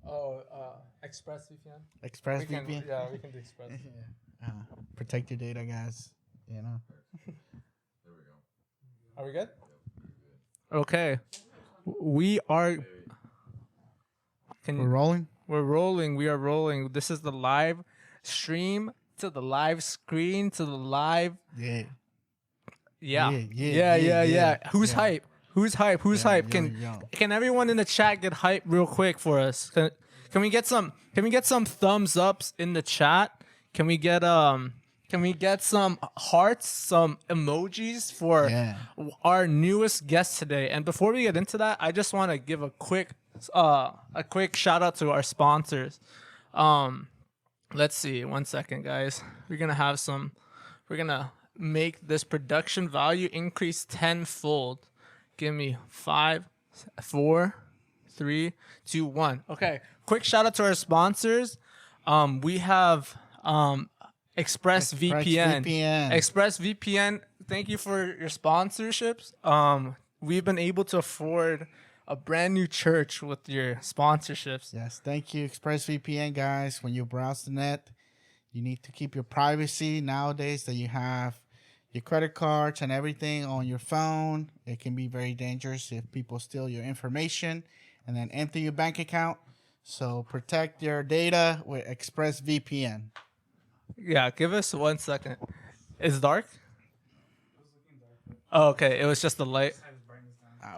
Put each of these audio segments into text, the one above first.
Oh, ExpressVPN. ExpressVPN. Yeah, we can do Express. Protect your data, guys. You know. There we go. Are we good? Okay. We are. We're rolling. We're rolling. We are rolling. This is the live stream to the live screen to the live. Yeah. Yeah. Who's hype? Who's hype? Who's hype? Yo. Can everyone in the chat get hype real quick for us? Can we get some thumbs ups in the chat? Can we get some hearts, some emojis for our newest guest today? And before we get into that, I just want to give a quick shout out to our sponsors. Let's see, 1 second, guys. We're gonna make this production value increase tenfold. Give me 5, 4, 3, 2, 1. Okay, quick shout out to our sponsors. We have ExpressVPN. ExpressVPN, thank you for your sponsorships. We've been able to afford a brand new church with your sponsorships. Yes, thank you, ExpressVPN, guys. When you browse the net, you need to keep your privacy. Nowadays that you have your credit cards and everything on your phone, it can be very dangerous if people steal your information and then empty your bank account. So protect your data with ExpressVPN. Yeah, give us 1 second. It's dark? Oh, okay, it was just the light.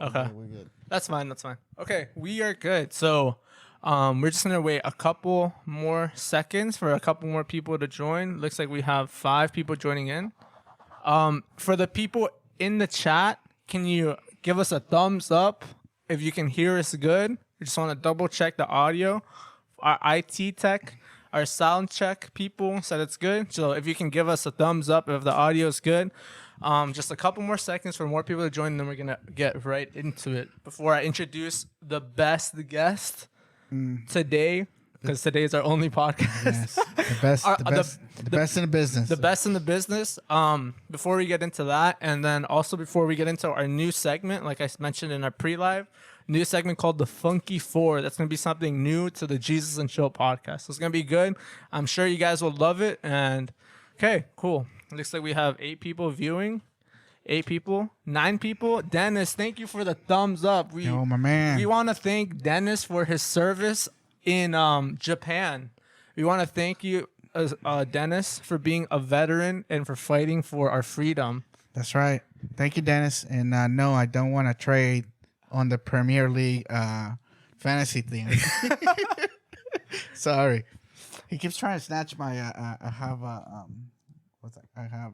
Okay. We're good. That's fine. Okay, we are good. So we're just going to wait a couple more seconds for a couple more people to join. Looks like we have 5 people joining in. For the people in the chat, can you give us a thumbs up if you can hear us good? We just want to double check the audio. Our IT tech, our sound check people said it's good. So if you can give us a thumbs up if the audio is good. Just a couple more seconds for more people to join, and then we're going to get right into it. Before I introduce the best guest today, because today is our only podcast. Yes, the best in the business. The best in the business. Before we get into that, and then also before we get into our new segment, like I mentioned in our pre-live, new segment called The Funky Four. That's going to be something new to the Jesus and Chill podcast. So it's going to be good. I'm sure you guys will love it. And okay, cool. Looks like we have 8 people viewing. 8 people. 9 people. Dennis, thank you for the thumbs up. Yo, my man. We want to thank Dennis for his service in Japan. We want to thank you, Dennis, for being a veteran and for fighting for our freedom. That's right. Thank you, Dennis. And no, I don't want to trade on the Premier League fantasy thing. Sorry. He keeps trying to snatch my. I have what's that? I have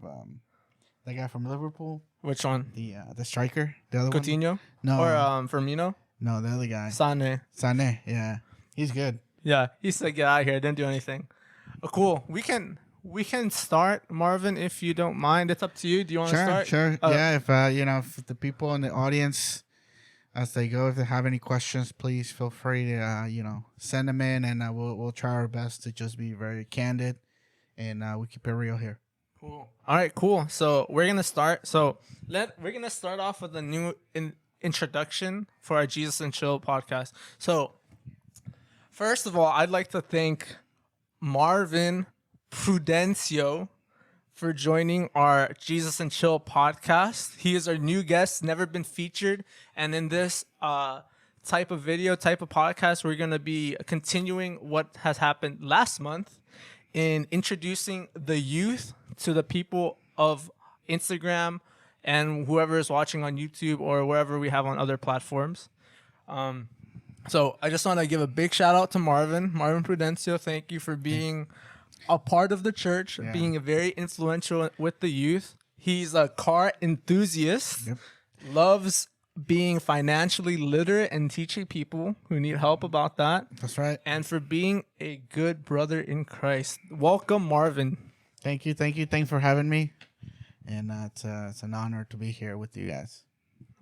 the guy from Liverpool. Which one? The striker. The other Coutinho? one. No. Or Firmino? No, the other guy. Sane. Yeah, he's good. Yeah, he said get out of here. Didn't do anything. Cool. We can start, Marvin, if you don't mind. It's up to you. Do you want to start? Sure. Yeah. If the people in the audience, as they go, if they have any questions, please feel free to send them in, and we'll try our best to just be very candid, and we keep it real here. Cool. All right. Cool. So we're gonna start. We're gonna start off with a new introduction for our Jesus and Chill podcast. So first of all, I'd like to thank Marvin Prudencio for joining our Jesus and Chill podcast. He is our new guest, never been featured. And in this type of podcast, we're going to be continuing what has happened last month in introducing the youth to the people of Instagram and whoever is watching on YouTube or wherever we have on other platforms. So I just want to give a big shout out to Marvin Prudencio. Thank you for being a part of the church, being very influential with the youth. He's a car enthusiast, loves being financially literate and teaching people who need help about that. That's right. And for being a good brother in Christ. Welcome, Marvin. Thank you. Thanks for having me. And it's an honor to be here with you guys.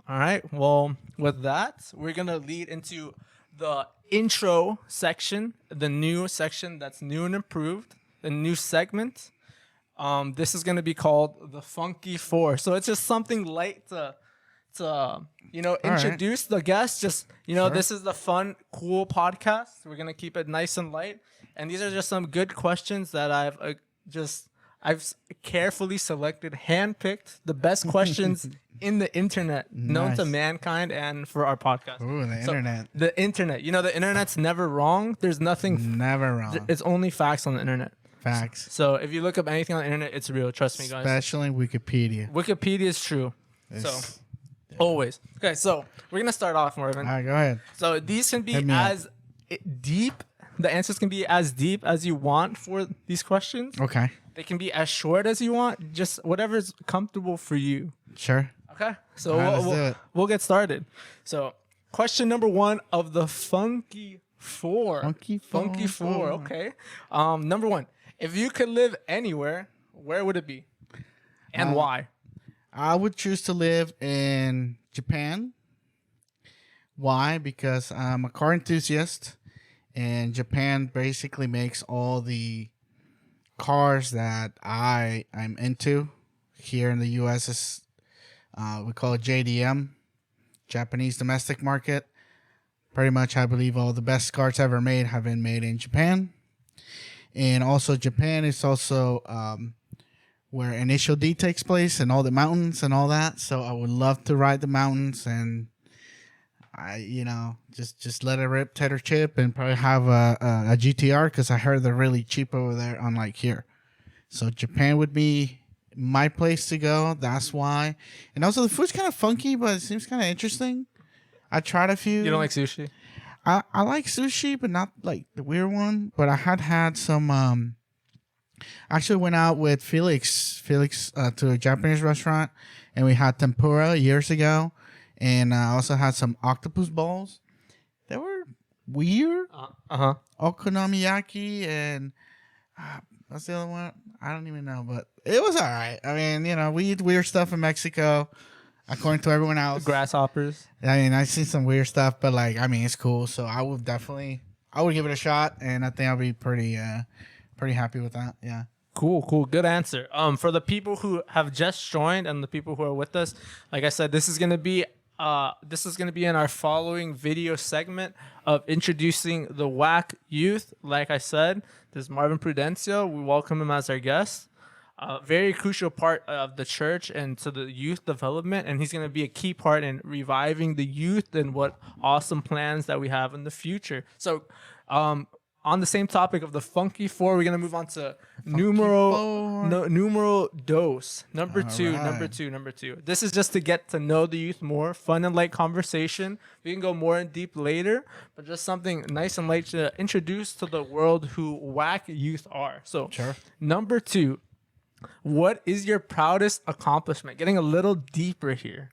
All right. Well, with that, we're going to lead into the intro section, the new section that's new and improved, the new segment. This is going to be called The Funky Four. So it's just something light to to right. introduce the guests. Just Sure. this is the fun, cool podcast. We're gonna keep it nice and light, and these are just some good questions that I've carefully selected, handpicked the best questions in the internet known to Nice. mankind and for our podcast. Ooh, the So, internet. The internet. The internet's never wrong. There's nothing. Never wrong. It's only facts on the internet. Facts. So if you look up anything on the internet, it's real. Trust me, guys. Especially Wikipedia. Wikipedia is true. So It's- always. Okay, so we're gonna start off, Marvin. All right, go ahead. So these can be Hit me up. deep. The answers can be as deep as you want for these questions. Okay. They can be as short as you want. Just whatever's comfortable for you. Sure. Okay. So All right, let's do it. we'll get started. So question number 1 of the Funky Four. Funky Funky Four. Four. Okay. Number 1. If you could live anywhere, where would it be, and why? I would choose to live in Japan. Why? Because I'm a car enthusiast, and Japan basically makes all the cars that I'm into. Here in the U.S., is we call it JDM, Japanese Domestic Market. Pretty much, I believe all the best cars ever made have been made in Japan. And also, Japan is also where Initial D takes place, and all the mountains and all that. So I would love to ride the mountains, and just let it rip, tater chip, and probably have a GTR, because I heard they're really cheap over there, unlike here. So Japan would be my place to go. That's why. And also, the food's kind of funky, but it seems kind of interesting. I tried a few. You don't like sushi? I like sushi, but not like the weird one. But I had some. Actually went out with Felix to a Japanese restaurant, and we had tempura years ago, and I also had some octopus balls. They were weird. Okonomiyaki, and what's the other one? I don't even know, but it was all right. I mean, we eat weird stuff in Mexico, according to everyone else. Grasshoppers. I mean, I've seen some weird stuff, but it's cool. So I would give it a shot, and I think I'll be pretty happy with that. Yeah. Cool. Good answer. For the people who have just joined and the people who are with us, like I said, this is gonna be in our following video segment of introducing the WAC youth. Like I said, this is Marvin Prudencio. We welcome him as our guest. Very crucial part of the church and to the youth development, and he's going to be a key part in reviving the youth and what awesome plans that we have in the future. So, on the same topic of the Funky Four, we're going to move on to numero dos. Number two. This is just to get to know the youth more. Fun and light conversation. We can go more in deep later, but just something nice and light to introduce to the world who WAC youth are. So, Sure. Number 2. What is your proudest accomplishment? Getting a little deeper here.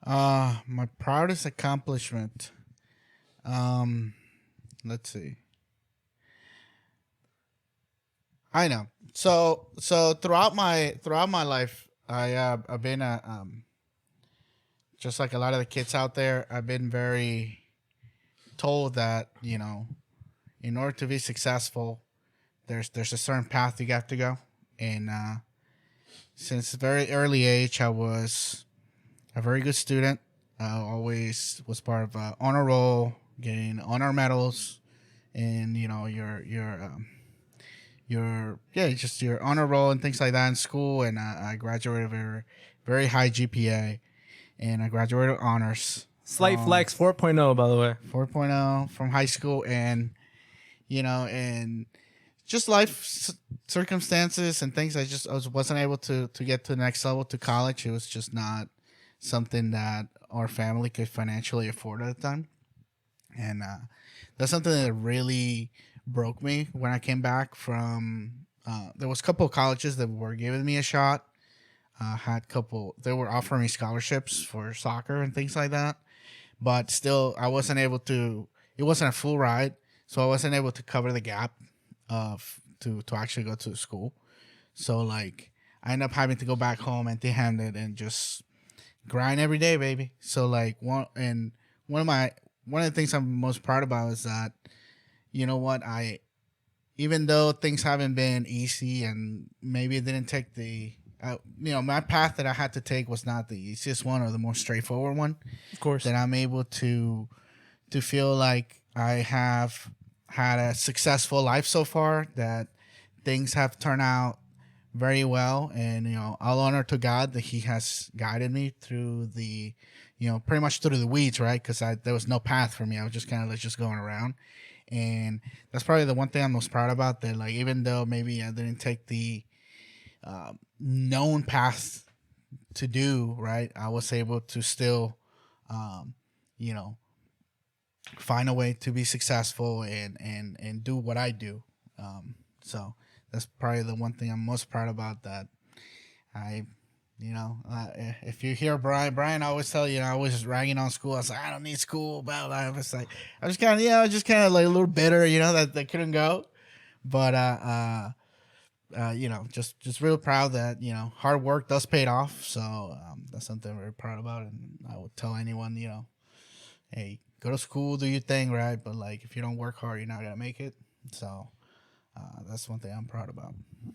My proudest accomplishment. Let's see. I know. So throughout my life, I've been just like a lot of the kids out there. I've been very told that in order to be successful, there's a certain path you have to go. And since a very early age, I was a very good student. I always was part of honor roll, getting honor medals, and just your honor roll and things like that in school. And I graduated with a very high GPA, and I graduated with honors. Slight flex 4.0, by the way. 4.0 from high school, and and just life circumstances and things. I wasn't able to get to the next level, to college. It was just not something that our family could financially afford at the time. And that's something that really broke me when I came back from, there was a couple of colleges that were giving me a shot. They were offering me scholarships for soccer and things like that. But still, I wasn't able to, it wasn't a full ride. So I wasn't able to cover the gap to actually go to school. So I ended up having to go back home empty-handed and just grind every day, baby. So one of the things I'm most proud about is that, even though things haven't been easy and maybe it didn't take the my path that I had to take was not the easiest one or the most straightforward one. Of course. That I'm able to feel like I have had a successful life so far, that things have turned out very well, and all honor to God that He has guided me through the, pretty much through the weeds, right? Because there was no path for me. I was just kind of like just going around, and that's probably the one thing I'm most proud about. That like even though maybe I didn't take the known path to do right, I was able to still, you know, find a way to be successful and do what I do. So that's probably the one thing I'm most proud about. That I, if you hear Brian always tell you, I was just ragging on school. I was like, I don't need school. But I was like, I was kind of like a little bitter, that they couldn't go. But just real proud that hard work does pay off. So that's something I'm very proud about, and I would tell anyone, hey, go to school, do your thing, right? But like, if you don't work hard, you're not gonna make it. So that's one thing I'm proud about.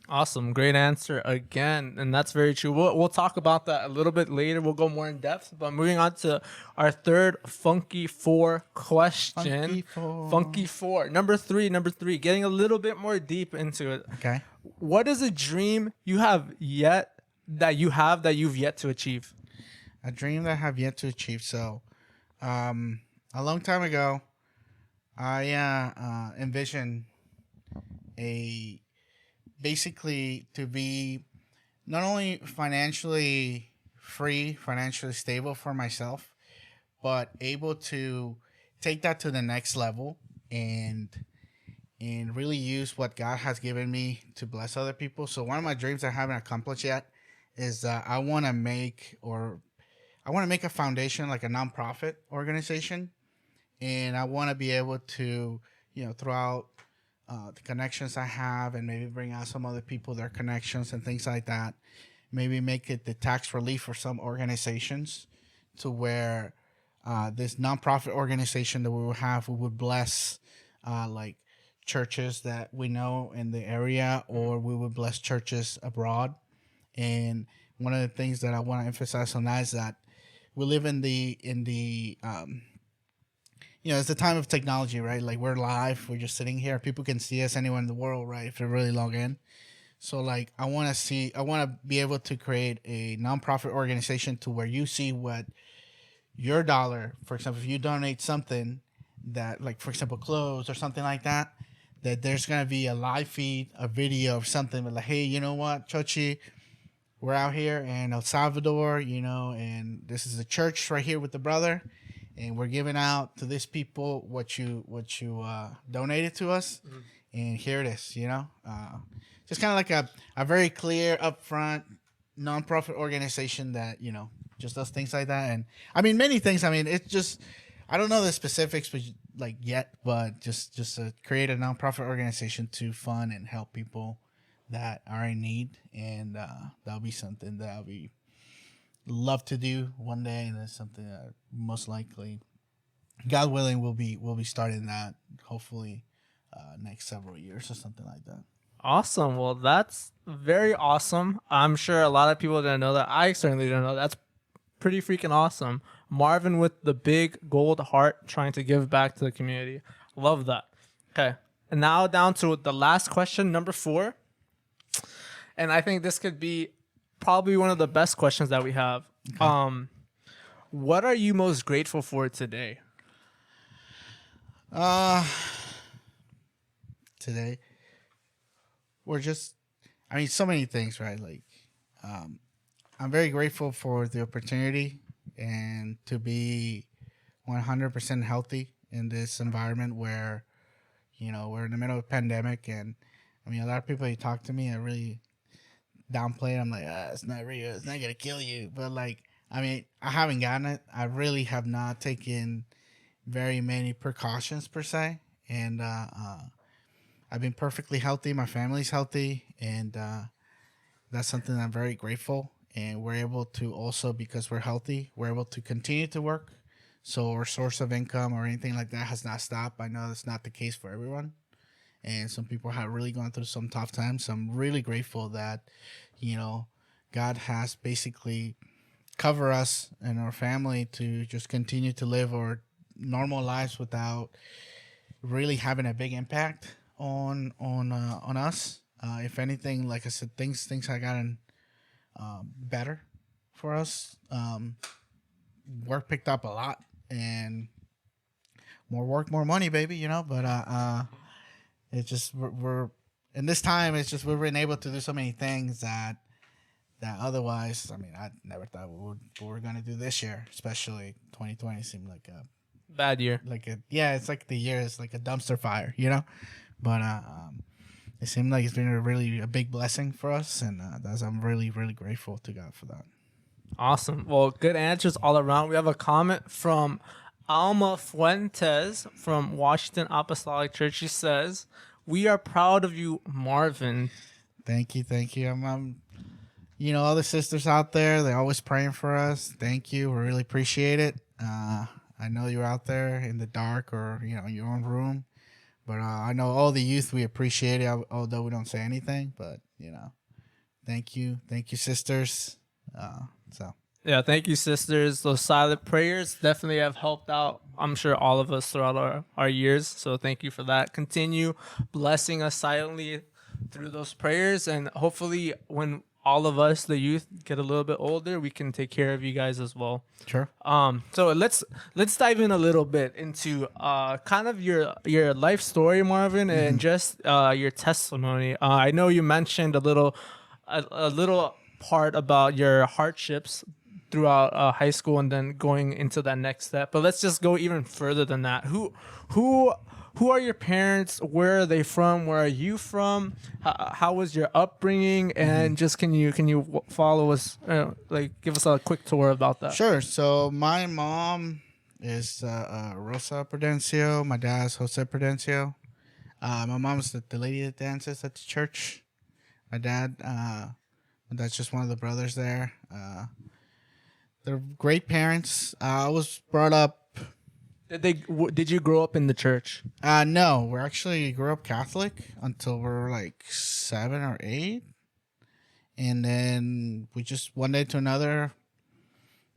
Awesome. Great answer again. And that's very true. We'll talk about that a little bit later. We'll go more in depth. But moving on to our third Funky Four question. Funky Four. Number three. Getting a little bit more deep into it. Okay. What is a dream you have that you've yet to achieve? A dream that I have yet to achieve. So a long time ago, I envisioned basically to be not only financially free, financially stable for myself, but able to take that to the next level and really use what God has given me to bless other people. So one of my dreams I haven't accomplished yet is I want to make a foundation, like a nonprofit organization, and I want to be able to, throughout the connections I have, and maybe bring out some other people, their connections and things like that. Maybe make it the tax relief for some organizations, to where this nonprofit organization that we would bless like churches that we know in the area, or we would bless churches abroad. And one of the things that I want to emphasize on that is that we live in the it's the time of technology, right? Like, we're live, we're just sitting here. People can see us anywhere in the world, right? If they really log in. So like, I want to be able to create a nonprofit organization to where you see what your dollar, for example, if you donate something that, like, for example, clothes or something like that, that there's going to be a live feed, a video of something, but like, hey, you know what, Chochi, we're out here in El Salvador, and this is the church right here with the brother. And we're giving out to these people what you donated to us, and here it is. Just kind of like a very clear, upfront, nonprofit organization that just does things like that. And I mean, many things. I mean, it's just, I don't know the specifics, but just create a nonprofit organization to fund and help people that are in need, and that'll be something that I'll be love to do one day, and it's something that most likely, God willing, we'll be starting that hopefully next several years or something like that. Awesome. Well, that's very awesome. I'm sure a lot of people didn't know that. I certainly didn't know. That's pretty freaking awesome. Marvin with the big gold heart, trying to give back to the community. Love that. Okay. And now down to the last question, number 4. And I think this could be probably one of the best questions that we have. Okay. What are you most grateful for today? Today, so many things, right? Like, I'm very grateful for the opportunity and to be 100% healthy in this environment where, we're in the middle of a pandemic. And I mean, a lot of people, you talk to me, I really downplay it. I'm like, it's not real. It's not going to kill you. But like, I mean, I haven't gotten it. I really have not taken very many precautions per se. And I've been perfectly healthy. My family's healthy. And that's something I'm very grateful. And we're able to also, because we're healthy, we're able to continue to work. So our source of income or anything like that has not stopped. I know that's not the case for everyone. And some people have really gone through some tough times. So I'm really grateful that, God has basically cover us and our family to just continue to live our normal lives without really having a big impact on us. If anything, like I said, things have gotten better for us. Work picked up a lot, and more work, more money, baby. But it's just we're in this time. It's just we've been able to do so many things that otherwise, I mean, I never thought we were gonna do this year. Especially 2020 seemed like a Bad year. it's like the year is like a dumpster fire. But it seemed like it's been a big blessing for us, and I'm really really grateful to God for that. Awesome. Well, good answers all around. We have a comment from Alma Fuentes from Washington Apostolic Church. She says, "We are proud of you, Marvin." Thank you. I'm all the sisters out there, they're always praying for us. Thank you. We really appreciate it. I know you're out there in the dark or, in your own room. But I know all the youth, we appreciate it, although we don't say anything. But, thank you. Thank you, sisters. Yeah, thank you, sisters. Those silent prayers definitely have helped out, I'm sure, all of us throughout our years. So thank you for that. Continue blessing us silently through those prayers. And hopefully when all of us, the youth, get a little bit older, we can take care of you guys as well. Sure. So let's dive in a little bit into kind of your life story, Marvin, and just your testimony. I know you mentioned a little part about your hardships throughout high school and then going into that next step. But let's just go even further than that. Who are your parents? Where are they from? Where are you from? How was your upbringing? And just can you follow us? Give us a quick tour about that. Sure. So my mom is Rosa Prudencio. My dad's Jose Prudencio. My mom's the lady that dances at the church. My dad's just one of the brothers there. They're great parents. I was brought up. Did you grow up in the church? No, we actually grew up Catholic until we were like 7 or 8. And then we just one day to another,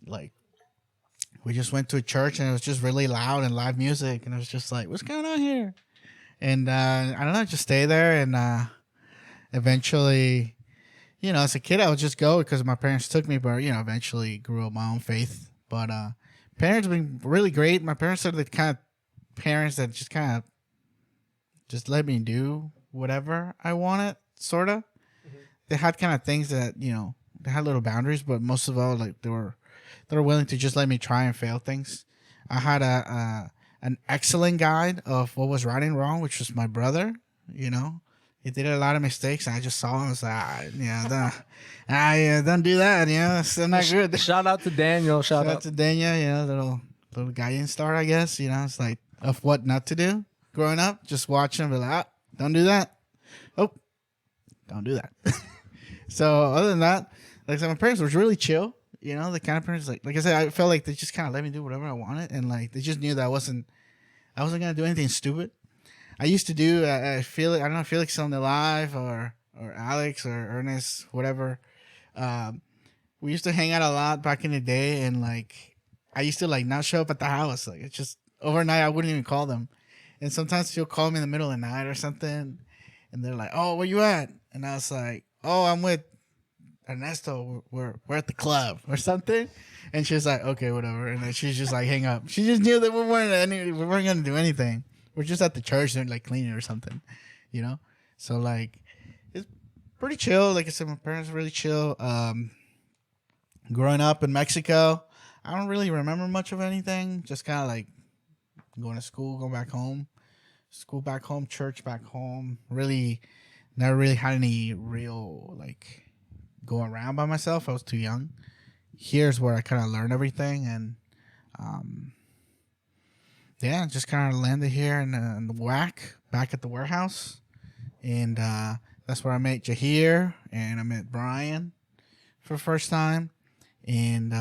we just went to a church and it was just really loud and live music. And it was just like, what's going on here? And I don't know, just stay there. And eventually, as a kid, I would just go because my parents took me. But, eventually grew up my own faith. But parents have been really great. My parents are the kind of parents that just let me do whatever I wanted, sort of. Mm-hmm. They had kind of things that, they had little boundaries, but most of all, like they were willing to just let me try and fail things. I had an excellent guide of what was right and wrong, which was my brother. He did a lot of mistakes, and I just saw him. I was like, don't do that. It's still not good. Shout out to Daniel. Shout out to Daniel. Little guidance star, I guess. It's like of what not to do growing up. Just watch him be like, don't do that. Oh, don't do that. So other than that, like I said, my parents were really chill. The kind of parents like I said, I felt like they just kind of let me do whatever I wanted, and like they just knew that I wasn't gonna do anything stupid. I used to do, Felix on the Live or Alex or Ernest, whatever. We used to hang out a lot back in the day, and like I used to like not show up at the house. Like it's just overnight, I wouldn't even call them. And sometimes she'll call me in the middle of the night or something, and they're like, "Oh, where you at?" And I was like, "Oh, I'm with Ernesto. We're at the club or something." And she was like, "Okay, whatever." And then she's just like, hang up. She just knew that we weren't gonna do anything. We're just at the church and like cleaning or something, So like, it's pretty chill. Like I said, my parents are really chill. Growing up in Mexico, I don't really remember much of anything. Just kind of like going to school, going back home, school back home, church back home. Really, never really had any real like going around by myself. I was too young. Here's where I kind of learned everything, and just kind of landed here in the WAC, back at the warehouse. And that's where I met Jahir, and I met Brian for the first time. And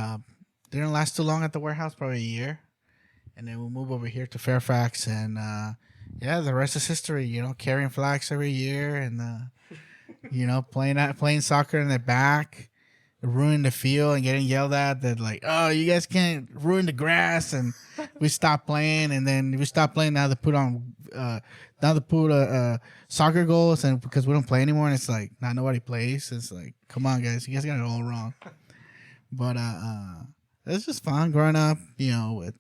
didn't last too long at the warehouse, probably a year. And then we moved over here to Fairfax. And the rest is history, carrying flags every year and, playing soccer in the back. ruining the field and getting yelled at that like, oh, you guys can't ruin the grass, and we stopped playing, and then we stopped playing. Now they put soccer goals, and because we don't play anymore, and it's like not nobody plays. It's like, come on, guys, you guys got it all wrong. But it's just fun growing up, with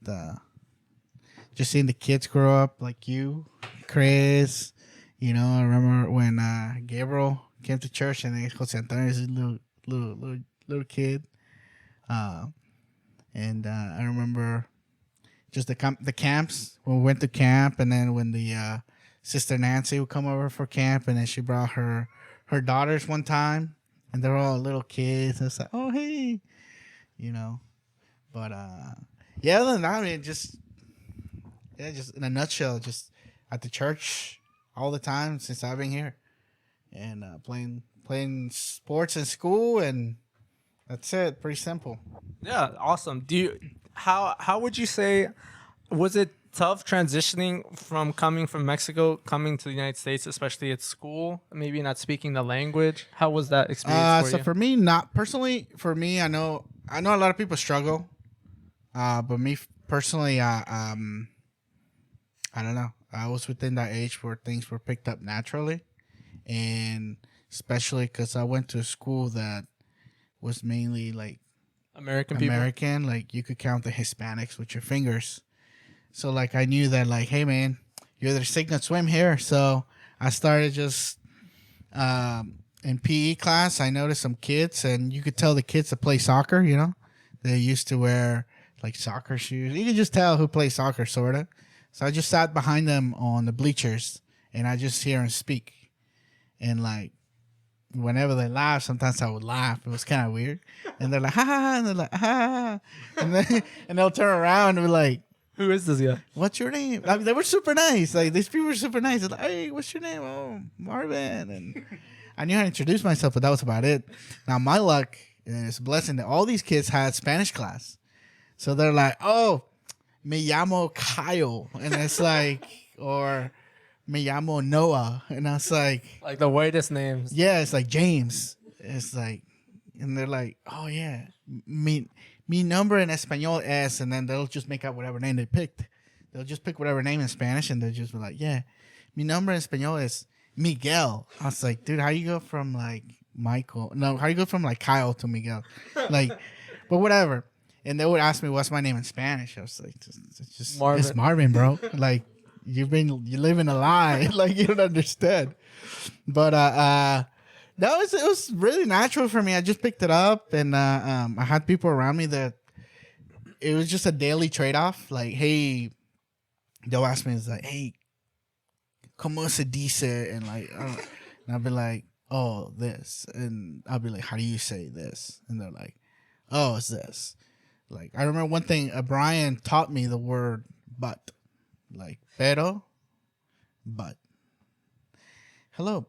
just seeing the kids grow up like you, Chris. I remember when Gabriel came to church, and then Jose Antonio is a little kid, and I remember just the camps when we went to camp, and then when the sister Nancy would come over for camp, and then she brought her daughters one time, and they're all little kids. And it's like, oh hey, but yeah. Other than that, I mean, just in a nutshell, just at the church all the time since I've been here, and playing sports in school, and that's it. Pretty simple. Yeah, awesome. How would you say, was it tough transitioning from coming from Mexico, coming to the United States, especially at school, maybe not speaking the language? How was that experience for you? For me, not personally. For me, I know a lot of people struggle, but me personally, I don't know. I was within that age where things were picked up naturally, and especially because I went to a school that was mainly like American people. Like you could count the Hispanics with your fingers. So like I knew that like, hey man, you're the sink and swim here. So I started just in PE class. I noticed some kids, and you could tell the kids that play soccer. They used to wear like soccer shoes. You could just tell who plays soccer, sorta. So I just sat behind them on the bleachers, and I just hear them speak. And like, whenever they laugh, sometimes I would laugh. It was kind of weird. And they're like, ha ha ha. And they're like, ha ha ha. And they'll turn around and be like, who is this guy? what's your name? I mean, they were super nice. Like, these people were super nice. They're like, hey, what's your name? Oh, Marvin. And I knew how to introduce myself, but that was about it. Now, my luck, and it's a blessing that all these kids had Spanish class. So they're like, oh, me llamo Kyle. And it's like, or me llamo Noah. And I was like the whitest names. Yeah, it's like James. It's like, and they're like, oh yeah, mi nombre en español es, and then they'll just make up whatever name they picked. They'll just pick whatever name in Spanish, and they'll just be like, yeah, mi nombre en español es Miguel. I was like, dude, how you go from like Michael? No, how you go from like Kyle to Miguel? Like, but whatever. And they would ask me, what's my name in Spanish? I was like, it's just Marvin. It's Marvin, bro. Like, you're living a lie. Like, you don't understand. But it was really natural for me. I just picked it up, and I had people around me that it was just a daily trade off. Like, hey, they'll ask me, it's like, hey, ¿cómo se dice? And like, and I'll be like, oh, this, and I'll be like, how do you say this? And they're like, oh, it's this. Like, I remember one thing, Brian taught me the word but. Like, pero, but. Hello,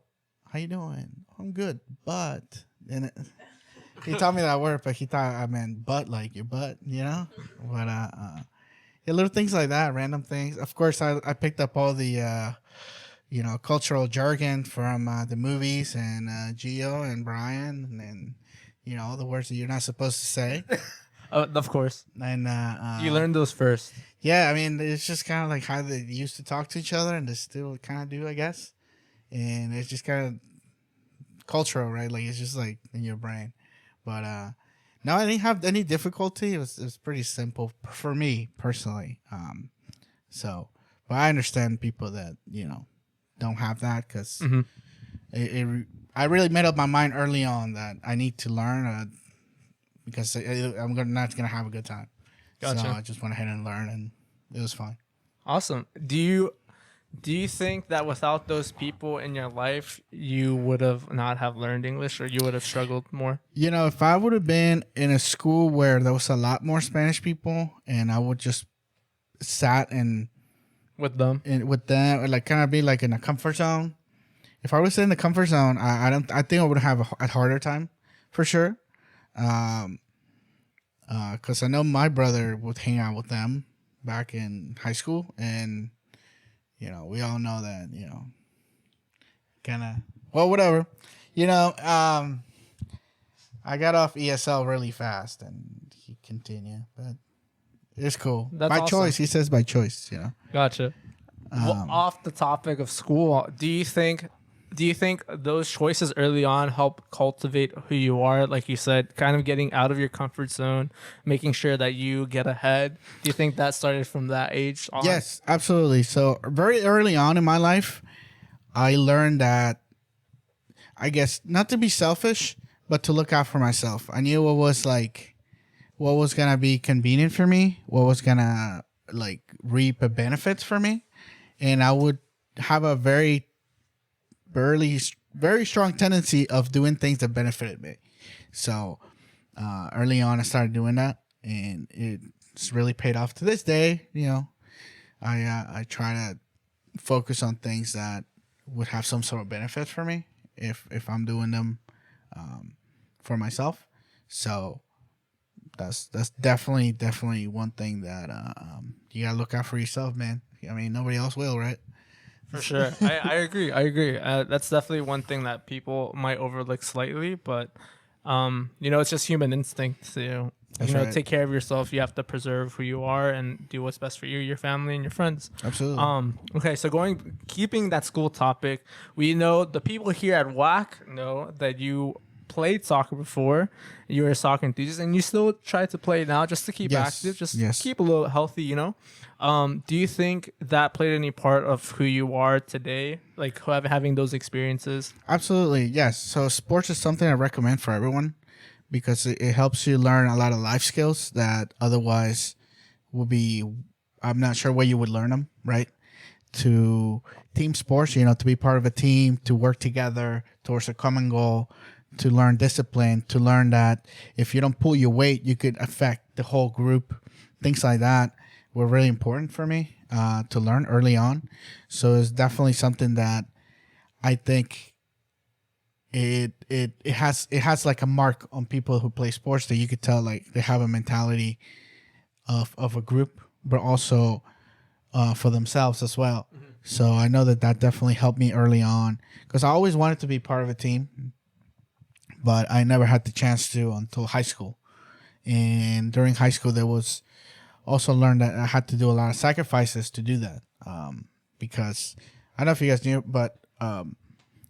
how you doing? I'm good, but. And he taught me that word, but he thought I meant butt, like your butt, But, yeah, little things like that, random things. Of course, I picked up all the, cultural jargon from the movies, and Gio and Brian, and then, all the words that you're not supposed to say. Of course. And you learned those first. Yeah, I mean, it's just kind of like how they used to talk to each other, and they still kind of do, I guess. And it's just kind of cultural, right? Like, it's just like in your brain. But no, I didn't have any difficulty. It was pretty simple for me personally. But I understand people that don't have that, because I really made up my mind early on that I need to learn. Because I'm not gonna have a good time. Gotcha. So I just went ahead and learned, and it was fun. Awesome. Do you think that without those people in your life, you would have not have learned English, or you would have struggled more? If I would have been in a school where there was a lot more Spanish people, and I would just sat with them, or like kind of be like in a comfort zone. If I was in the comfort zone, I think I would have a harder time, for sure. Because I know my brother would hang out with them back in high school, and we all know that kind of, well, whatever. I I got off ESL really fast, and he continued, but it's cool. That's by awesome. choice. He says by choice. Gotcha. Well, off the topic of school, do you think those choices early on help cultivate who you are? Like you said, kind of getting out of your comfort zone, making sure that you get ahead. Do you think that started from that age on? Yes, absolutely. So very early on in my life, I learned that, I guess, not to be selfish, but to look out for myself. I knew what was gonna be convenient for me, what was gonna like reap a benefits for me, and I would have a very strong tendency of doing things that benefited me. So early on, I started doing that, and it's really paid off to this day. I try to focus on things that would have some sort of benefit for me if I'm doing them for myself. So that's definitely one thing that you gotta look out for yourself, man. I mean, nobody else will, right? For sure. I agree. That's definitely one thing that people might overlook slightly, but it's just human instinct to That's right. take care of yourself. You have to preserve who you are and do what's best for you, your family, and your friends. Absolutely. Okay, so keeping that school topic, we know the people here at WAC know that you played soccer before. You were a soccer enthusiast, and you still try to play now just to keep Yes. active, just Yes. keep a little healthy, Do you think that played any part of who you are today, like having those experiences? Absolutely, yes. So sports is something I recommend for everyone because it helps you learn a lot of life skills that otherwise would be, I'm not sure where you would learn them, right? To team sports, to be part of a team, to work together towards a common goal, to learn discipline, to learn that if you don't pull your weight, you could affect the whole group. Things like that were really important for me to learn early on. So it's definitely something that I think it has like a mark on people who play sports that you could tell like they have a mentality of a group, but also for themselves as well. Mm-hmm. So I know that definitely helped me early on because I always wanted to be part of a team, but I never had the chance to until high school. And during high school, there was also learned that I had to do a lot of sacrifices to do that. Because I don't know if you guys knew, but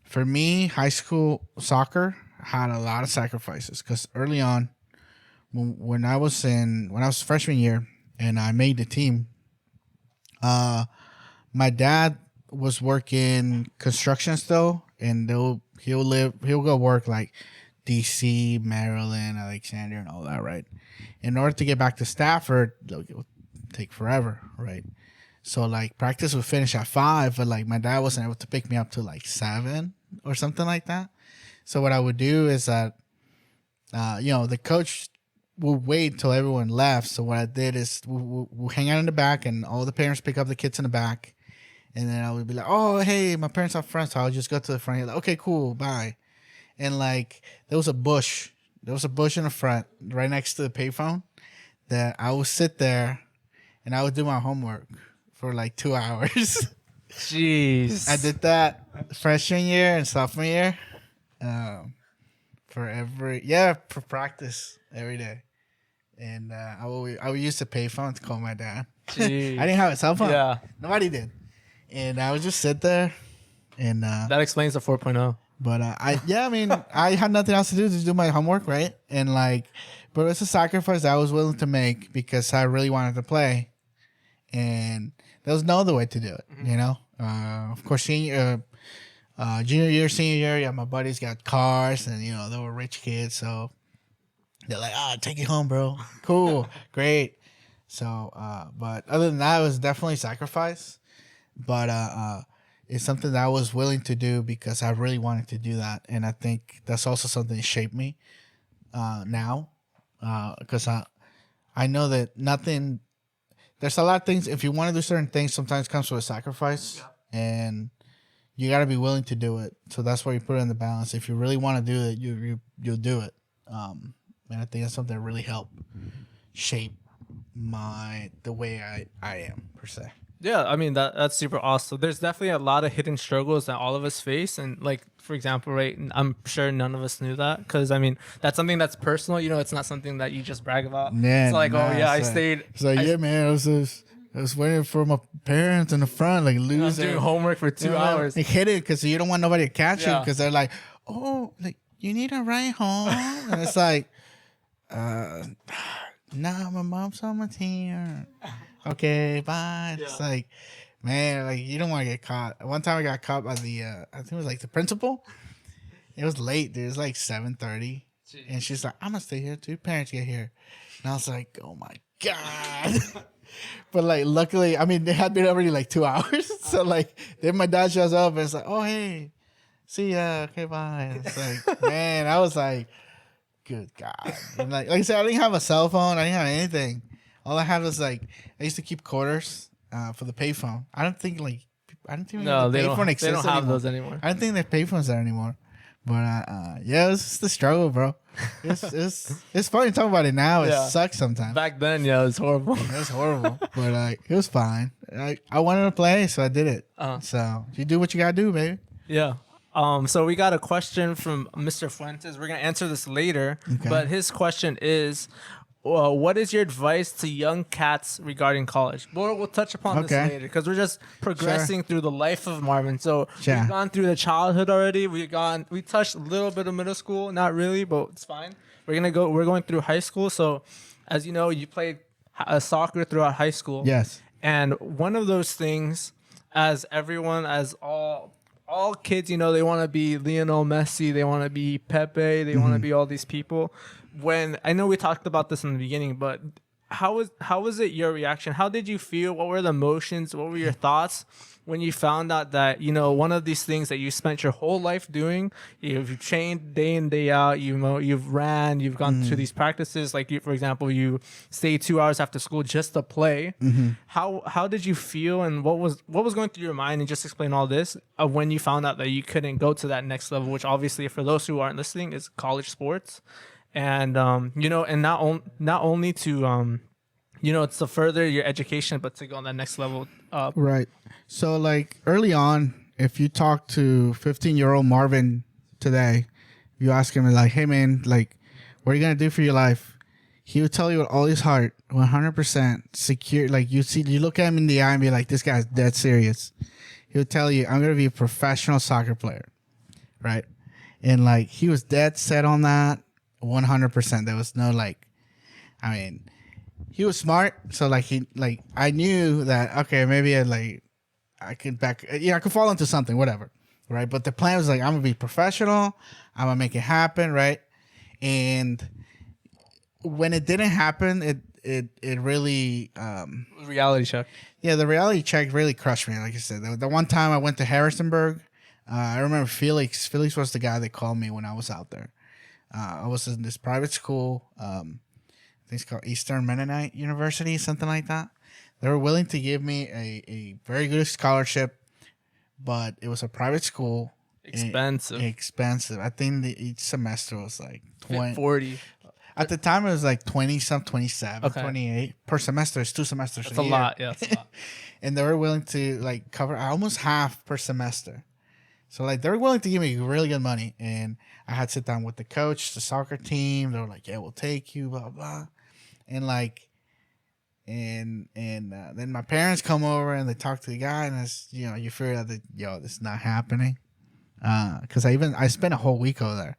for me, high school soccer had a lot of sacrifices. Because early on, when I was freshman year and I made the team, my dad was working construction still, and he'll go work like DC, Maryland, Alexandria, and all that, right? In order to get back to Stafford, it would take forever, right? So like practice would finish at 5, but like my dad wasn't able to pick me up till like 7 or something like that. So what I would do is that, the coach would wait till everyone left. So what I did is we'll hang out in the back, and all the parents pick up the kids in the back, and then I would be like, "Oh, hey, my parents are front," so I'll just go to the front. Like, okay, cool, bye. And like there was a bush in the front, right next to the payphone, that I would sit there, and I would do my homework for like 2 hours. Jeez. I did that freshman year and sophomore year, for practice every day. And I would use the payphone to call my dad. I didn't have a cell phone. Yeah. Nobody did. And I would just sit there, and that explains the 4.0. But I had nothing else to do, just do my homework, right? And but it's a sacrifice that I was willing to make because I really wanted to play, and there was no other way to do it, Of course, junior year, senior year, yeah, my buddies got cars, and they were rich kids, so they're like, take it home, bro. Cool, great. So, but other than that, it was definitely a sacrifice, but it's something that I was willing to do because I really wanted to do that. And I think that's also something that shaped me now because I know that there's a lot of things. If you want to do certain things, sometimes it comes with a sacrifice, and you got to be willing to do it. So that's why you put it in the balance. If you really want to do it, you'll do it. And I think that's something that really helped shape the way I am, per se. Yeah, I mean that's super awesome. There's definitely a lot of hidden struggles that all of us face, and like for example, right? I'm sure none of us knew that because I mean that's something that's personal. You know, it's not something that you just brag about. Yeah, It's like, oh yeah, I it's like- stayed. It's like, I- yeah, man, I was waiting for my parents in the front, like I was losing. doing homework for 2 hours. They hit it because you don't want nobody to catch you Yeah. because they're like, oh, like you need a ride home, and it's like, nah, my mom's almost here. Okay, bye. It's like, man, like you don't want to get caught. One time I got caught by the, I think it was like the principal. It was late, dude. It was like 7:30, and she's like, I'm gonna stay here till your parents get here, and I was like, oh my god. But like, luckily, I mean, they had been already like 2 hours. So like, then my dad shows up and it's like, oh hey, see ya, okay, bye. And it's like, man, I was like, good God. And like I said, I didn't have a cell phone. I didn't have anything. All I had was like, I used to keep quarters for the payphone. I don't think No, the they payphone don't. They exists don't have anymore. those anymore. I don't think the payphones there anymore. But yeah, it's just the struggle, bro. It's funny to talk about it now. It Yeah. sucks sometimes. Back then, yeah, it was horrible. It was horrible, but like it was fine. I wanted to play, so I did it. So you do what you gotta do, baby. Yeah. So we got a question from Mr. Fuentes. We're gonna answer this later, Okay. but his question is, what is your advice to young cats regarding college? We'll touch upon this Okay. later because we're just progressing through the life of Marvin. So Sure. we've gone through the childhood already. We touched a little bit of middle school, not really, but it's fine. We're going through high school. So as you know, you played soccer throughout high school. Yes. And one of those things, as all kids, you know, they want to be Lionel Messi, they want to be Pepe, they want to be all these people. When I know we talked about this in the beginning, but how was it your reaction? How did you feel? What were the emotions? What were your thoughts when you found out that, you know, one of these things that you spent your whole life doing, you've trained day in, day out, you've ran, you've gone to these practices, like you, for example, you stayed 2 hours after school just to play. How did you feel, and what was going through your mind? And just explain all this when you found out that you couldn't go to that next level, which obviously for those who aren't listening is college sports. And you know, and not only to you know, it's to further your education, but to go on that next level up. Right. So like early on, if you talk to 15-year-old Marvin today, you ask him like, hey man, like, what are you gonna do for your life? He would tell you with all his heart, 100% secure. Like you look at him in the eye and be like, this guy's dead serious. He would tell you, I'm gonna be a professional soccer player, right? And like he was dead set on that, 100%. There was no like, I mean, he was smart, so like I knew that okay, maybe I could I could fall into something, whatever, right? But the plan was like, I'm gonna be professional, I'm gonna make it happen, right? And when it didn't happen, it really Reality check. yeah, the reality check really crushed me. Like I said, the one time I went to Harrisonburg, I remember Felix was the guy that called me when I was out there. I was in this private school. I think it's called Eastern Mennonite University, something like that. They were willing to give me a very good scholarship, but it was a private school. Expensive. I think each semester was like 20. 40. At the time, it was like 20, 27, Okay. 28 per semester. It's 2 semesters. That's a lot. Yeah, that's a lot. And they were willing to like cover almost half per semester. So like they were willing to give me really good money, and I had to sit down with the coach, the soccer team. They were like, "Yeah, we'll take you," blah blah, and like, and then my parents come over and they talk to the guy, and it's, you know, you figure out that this is not happening, because I spent a whole week over there.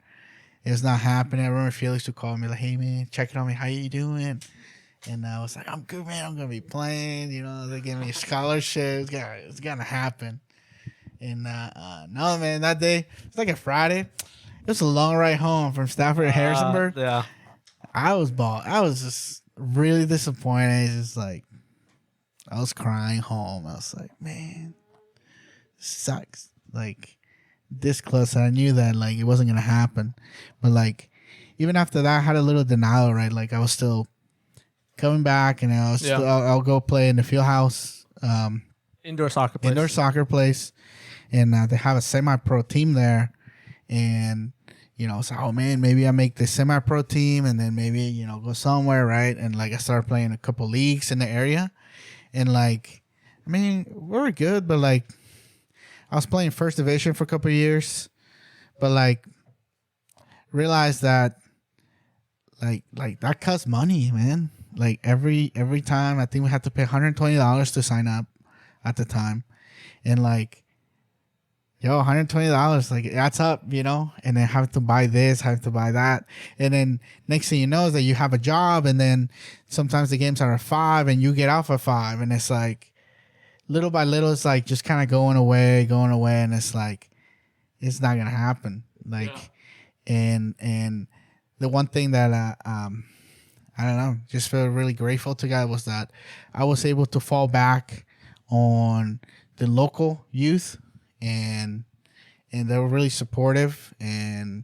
It's not happening. I remember Felix would call me like, "Hey man, checking on me. How you doing?" And I was like, "I'm good, man. I'm gonna be playing." You know, they gave me a scholarship. It's gonna happen. And no, man, that day, it's like a Friday. It was a long ride home from Stafford to Harrisonburg. Yeah. I was just really disappointed. Just like, I was crying home. I was like, man, this sucks. Like, this close. And I knew that, like, it wasn't going to happen. But, like, even after that, I had a little denial, right? Like, I was still coming back, and I'll go play in the field house. Indoor soccer place. And they have a semi-pro team there, and you know, so oh man, maybe I make the semi-pro team, and then maybe, you know, go somewhere, right? And like I started playing a couple leagues in the area, and like I mean, we were good, but like, I was playing first division for a couple of years, but like, realized that like that costs money, man. Like every time, I think we had to pay $120 to sign up at the time, and like, yo, $120, like that's up, you know. And then have to buy this, have to buy that, and then next thing you know is that you have a job, and then sometimes the games are at 5, and you get off at 5, and it's like little by little, it's like just kind of going away, and it's like it's not gonna happen. Like, and the one thing that I don't know, just feel really grateful to God was that I was able to fall back on the local youth, and they were really supportive, and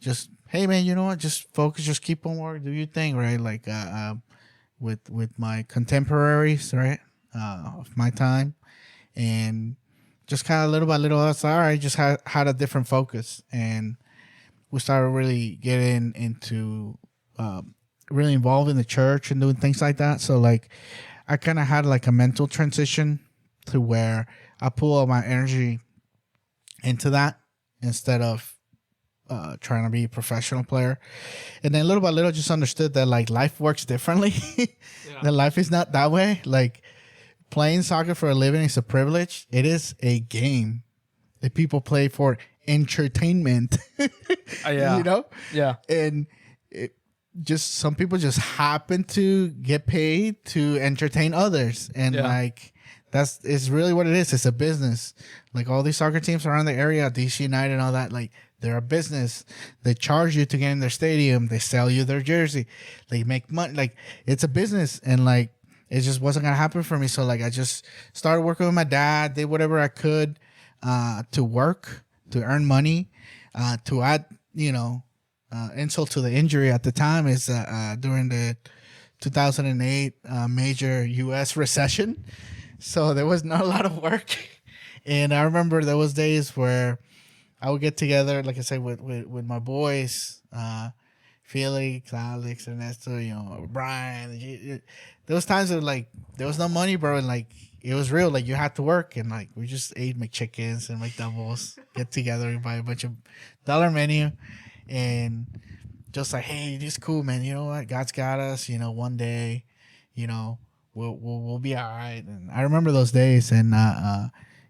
just, hey man, you know what, just focus, just keep on working, do your thing, right? Like with my contemporaries, right, of my time, and just kind of little by little, I was like, all right, just had a different focus, and we started really getting into really involved in the church and doing things like that. So like, I kind of had like a mental transition to where I pull all my energy into that instead of trying to be a professional player. And then little by little, just understood that like life works differently. That life is not that way. Like, playing soccer for a living is a privilege. It is a game that people play for entertainment. You know? Yeah. And just some people just happen to get paid to entertain others, and like that's is really what it is. It's a business. Like all these soccer teams around the area, DC United and all that, like they're a business. They charge you to get in their stadium. They sell you their jersey. They make money. Like, it's a business, and like it just wasn't gonna happen for me. So like I just started working with my dad. Did whatever I could to work, to earn money, to add, you know. Insult to the injury at the time is during the 2008 major U.S. recession. So there was not a lot of work. And I remember there was days where I would get together, like I said, with my boys, Felix, Alex, Ernesto, you know, Brian. There was times that like there was no money, bro, and like it was real. Like you had to work, and like we just ate McChickens and McDoubles, get together and buy a bunch of dollar menu. And just like, hey, this is cool, man. You know what? God's got us. You know, one day, you know, we'll be all right. And I remember those days, and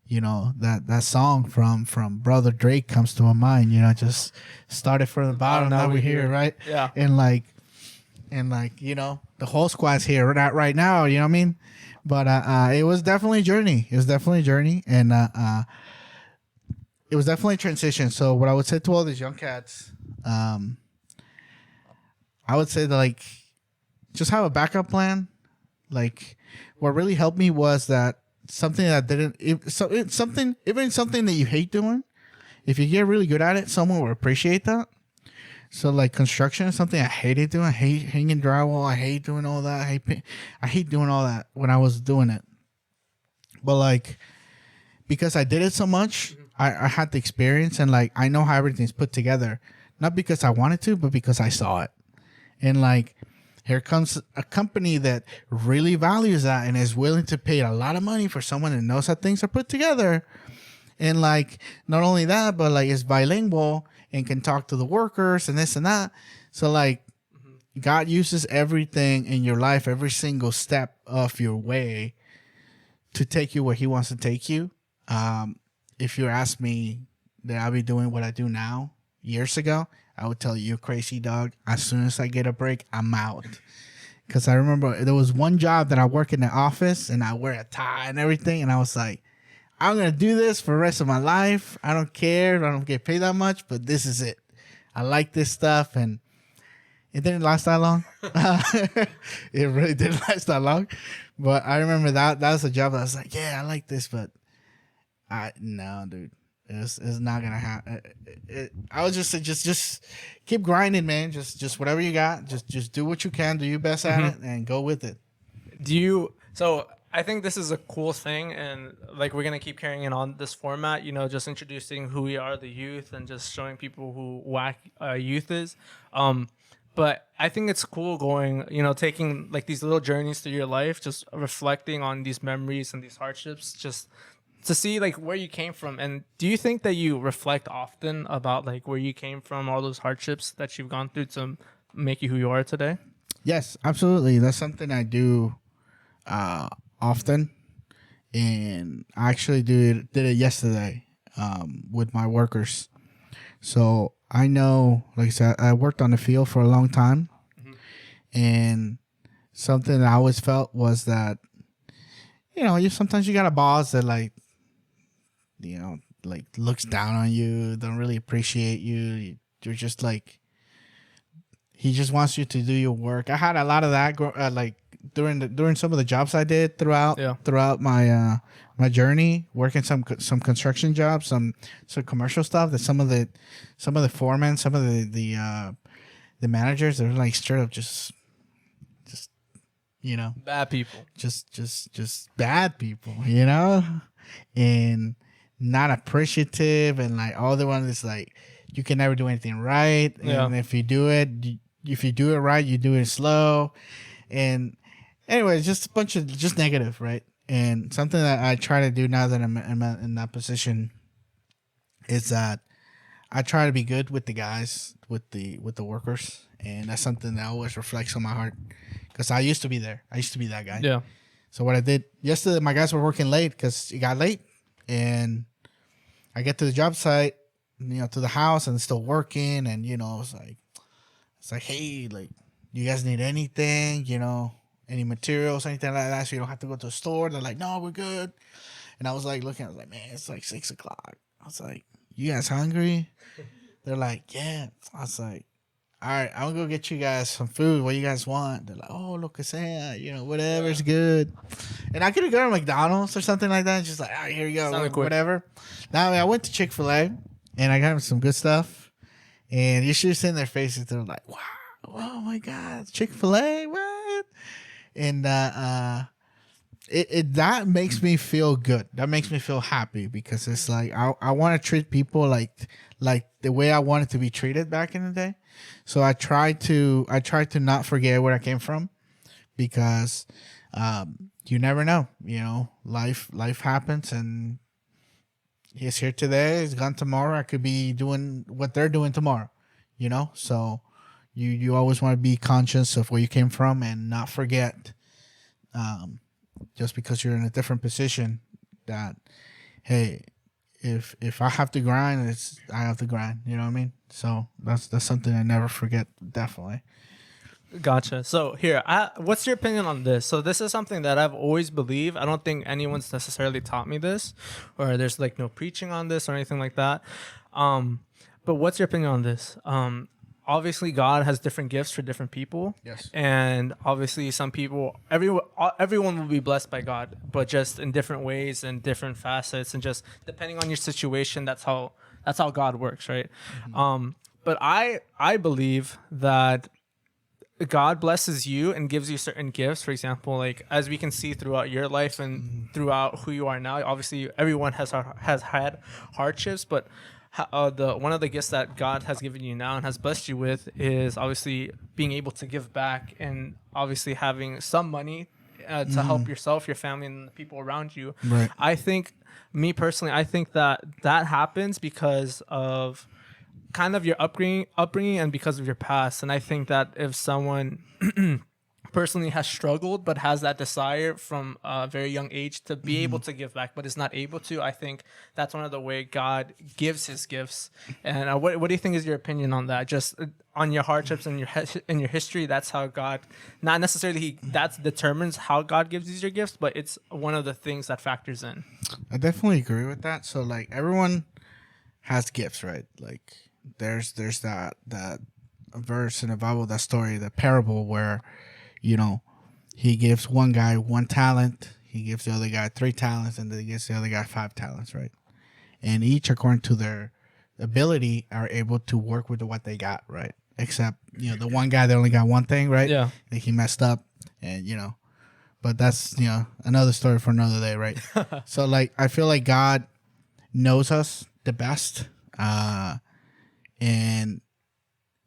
you know, that song from Brother Drake comes to my mind. You know, just started from the bottom, now we're here, right? Yeah. And like, you know, the whole squad's here right now. You know what I mean? But it was definitely a journey. It was definitely a journey, and it was definitely a transition. So what I would say to all these young cats, I would say that like just have a backup plan. Like, what really helped me was that something that didn't something that you hate doing, if you get really good at it, someone will appreciate that. So like construction is something I hated doing. I hate hanging drywall. I hate doing all that. I hate doing all that when I was doing it. But like, because I did it so much, I had the experience, and like I know how everything's put together. Not because I wanted to, but because I saw it. And like, here comes a company that really values that and is willing to pay a lot of money for someone that knows how things are put together. And like, not only that, but like is bilingual and can talk to the workers and this and that. So like, God uses everything in your life, every single step of your way, to take you where He wants to take you. If you ask me that I'll be doing what I do now years ago, I would tell you, you're crazy, dog. As soon as I get a break, I'm out. Because I remember there was one job that I work in the office and I wear a tie and everything. And I was like, I'm going to do this for the rest of my life. I don't care. I don't get paid that much, but this is it. I like this stuff. And it didn't last that long. It really didn't last that long. But I remember that was a job that I was like, yeah, I like this, but no, dude, it's not gonna happen. I would just say, just keep grinding, man. Just whatever you got, just do what you can, do your best at it, and go with it. So I think this is a cool thing, and like we're gonna keep carrying it on this format. You know, just introducing who we are, the youth, and just showing people who WAC youth is. But I think it's cool going, taking like these little journeys through your life, just reflecting on these memories and these hardships, just to see like where you came from. And do you think that you reflect often about like where you came from, all those hardships that you've gone through to make you who you are today? Yes, absolutely. That's something I do often, and I actually did it yesterday with my workers. So I know, like I said, I worked on the field for a long time, and something I always felt was that, sometimes you got a boss that like looks down on you, don't really appreciate you. You're just like, he just wants you to do your work. I had a lot of that, like during some of the jobs I did throughout my my journey, working some construction jobs, some commercial stuff. That some of the foremen, some of the managers, they're like straight up just Bad people. just bad people, and not appreciative, and like all the one is like, you can never do anything right, and if you do it right, you do it slow, and anyway, just a bunch of just negative, right? And something that I try to do now that I'm in that position is that I try to be good with the guys, with the workers, and that's something that always reflects on my heart, because I used to be there. I used to be that guy. Yeah. So what I did yesterday, my guys were working late because it got late, and I get to the job site, to the house, and it's still working, and it's like, hey, like, you guys need anything, any materials, anything like that, so you don't have to go to a store. They're like, no, we're good. And I was like looking, I was like, man, it's like 6 o'clock. I was like, you guys hungry? They're like, yeah. I was like, all right, I'm gonna go get you guys some food. What you guys want? They're like, oh, lo que sea, whatever's good. And I could have gone to McDonald's or something like that. Just like, all right, here you go, whatever. Now I went to Chick-fil-A and I got them some good stuff. And you should have seen their faces. They're like, wow, oh my God, Chick-fil-A, what? And it that makes me feel good. That makes me feel happy, because it's like I want to treat people like the way I wanted to be treated back in the day. So I try to not forget where I came from, because you never know. Life happens, and he's here today, he's gone tomorrow. I could be doing what they're doing tomorrow. So you always want to be conscious of where you came from and not forget. Just because you're in a different position, that, hey, if I have to grind, I have to grind. You know what I mean? So that's something I never forget. Definitely. Gotcha. So here, what's your opinion on this? So this is something that I've always believed. I don't think anyone's necessarily taught me this, or there's like no preaching on this or anything like that. But what's your opinion on this? Obviously, God has different gifts for different people. Yes. And obviously, some people, everyone will be blessed by God, but just in different ways and different facets, and just depending on your situation, that's how God works, right? Mm-hmm. But I believe that God blesses you and gives you certain gifts. For example, like as we can see throughout your life and throughout who you are now, obviously everyone has had hardships, but one of the gifts that God has given you now and has blessed you with is obviously being able to give back, and obviously having some money to help yourself, your family, and the people around you. Right. I think, me personally, I think that happens because of kind of your upbringing and because of your past. And I think that if someone personally has struggled but has that desire from a very young age to be able to give back but is not able to, I think that's one of the way God gives his gifts. And what do you think is your opinion on that? Just on your hardships and your history, that's how God, not necessarily that determines how God gives you your gifts, but it's one of the things that factors in. I definitely agree with that. So like everyone has gifts, right? Like there's that verse in the Bible, that story, the parable where he gives one guy 1 talent, he gives the other guy 3 talents, and then he gives the other guy 5 talents, right? And each, according to their ability, are able to work with what they got, right? Except, the one guy that only got one thing, right? Yeah. And he messed up, and, but that's, another story for another day, right? So, like, I feel like God knows us the best, and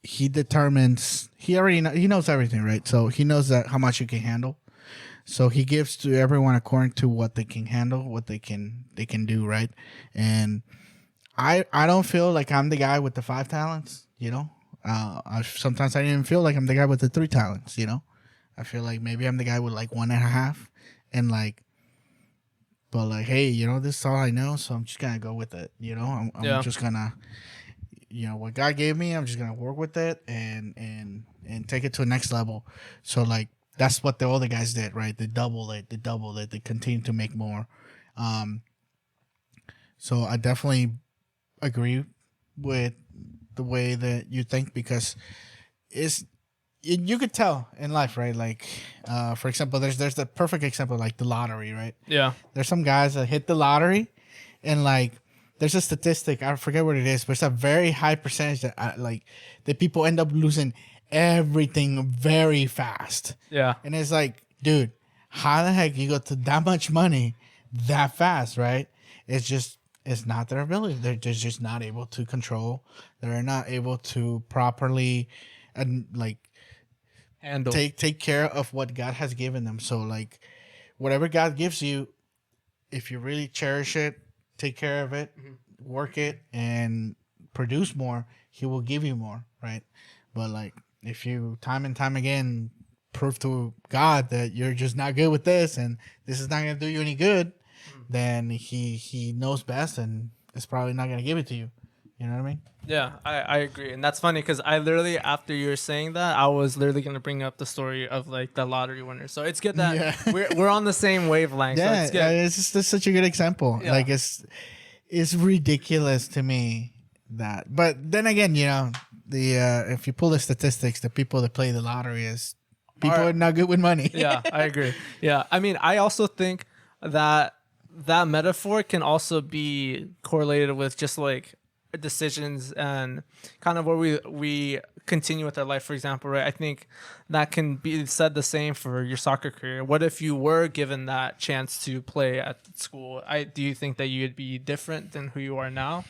he determines. He already he knows everything, right? So he knows that how much you can handle. So he gives to everyone according to what they can handle, what they can do, right? And I don't feel like I'm the guy with the 5 talents, you know. Sometimes I don't even feel like I'm the guy with the 3 talents, you know. I feel like maybe I'm the guy with like 1.5, and like, but like, hey, you know, this is all I know, so I'm just gonna go with it, you know. I'm just gonna, you know, what God gave me, I'm just gonna work with it and take it to the next level. So like, that's what the other guys did, right? They doubled it, they continue to make more. So I definitely agree with the way that you think, because you could tell in life, right? Like, for example, there's the perfect example, like the lottery, right? Yeah. There's some guys that hit the lottery, and like, there's a statistic, I forget what it is, but it's a very high percentage that like that people end up losing everything very fast. Yeah. And it's like, dude, how the heck you go to that much money that fast, right? It's not their ability. They're just not able to control. They're not able to properly and like Handle. take care of what God has given them. So like, whatever God gives you, if you really cherish it, take care of it, work it, and produce more, He will give you more, right? But like, if you time and time again prove to God that you're just not good with this and this is not going to do you any good, then he knows best and is probably not going to give it to you. You know what I mean? Yeah, I agree. And that's funny because I literally, after you were saying that, I was literally going to bring up the story of like the lottery winner. So it's good that we're on the same wavelength. Yeah, so it's good. it's just such a good example. Yeah. Like, it's ridiculous to me that, but then again, you know, the if you pull the statistics, the people that play the lottery is people are not good with money. Yeah, I agree. Yeah, I mean, I also think that metaphor can also be correlated with just like decisions and kind of where we continue with our life, for example, right? I think that can be said the same for your soccer career. What if you were given that chance to play at school? Do you think that you'd be different than who you are now?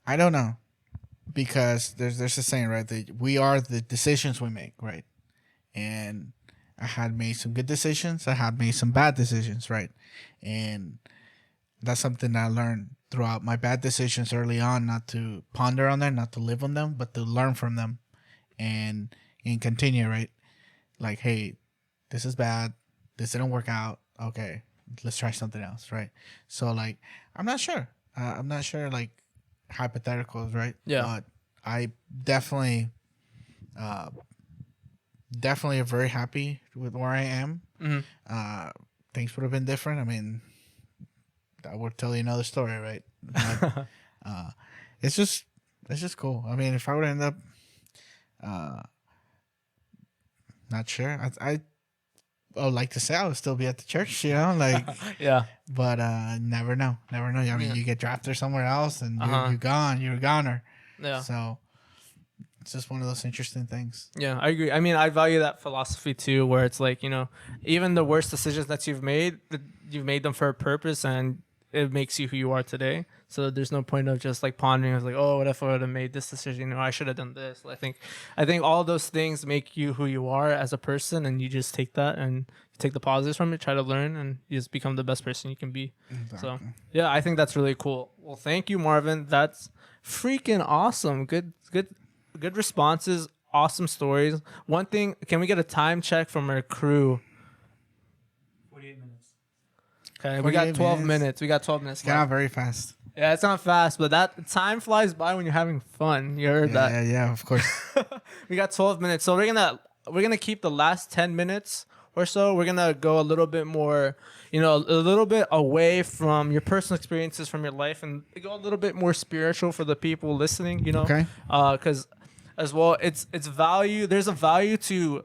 I don't know, because there's a saying, right, that we are the decisions we make, right? And I had made some good decisions, I had made some bad decisions, right? And that's something that I learned throughout my bad decisions early on, not to ponder on them, not to live on them, but to learn from them and continue, right? Like, hey, this is bad, this didn't work out, okay, let's try something else, right? So like, I'm not sure like hypotheticals, right? Yeah. But I definitely am very happy with where I am. Things would have been different. I mean, I would tell you another story, right? But, it's just cool. I mean, if I would end up not sure, I would like to say I would still be at the church, you know, like Yeah. But never know. I mean, you get drafted somewhere else and you're gone. You're a goner. Yeah. So it's just one of those interesting things. Yeah, I agree. I mean, I value that philosophy too, where it's like, you know, even the worst decisions that you've made them for a purpose, and it makes you who you are today. So there's no point of just like pondering, like, oh, what if I would have made this decision? You know, I should have done this. I think all those things make you who you are as a person, and you just take that and you take the positives from it, try to learn, and you just become the best person you can be. Exactly. So yeah, I think that's really cool. Well, thank you, Marvin. That's freaking awesome. Good responses. Awesome stories. One thing, can we get a time check from our crew? 48 minutes. Okay, we got 12 minutes. We got 12 minutes. It's not very fast. Yeah, it's not fast, but that time flies by when you're having fun. You heard that? Yeah, of course. We got 12 minutes, so we're gonna keep the last 10 minutes or so. We're gonna go a little bit more, you know, a little bit away from your personal experiences from your life, and go a little bit more spiritual for the people listening. You know, Okay. Because as well, it's value. There's a value to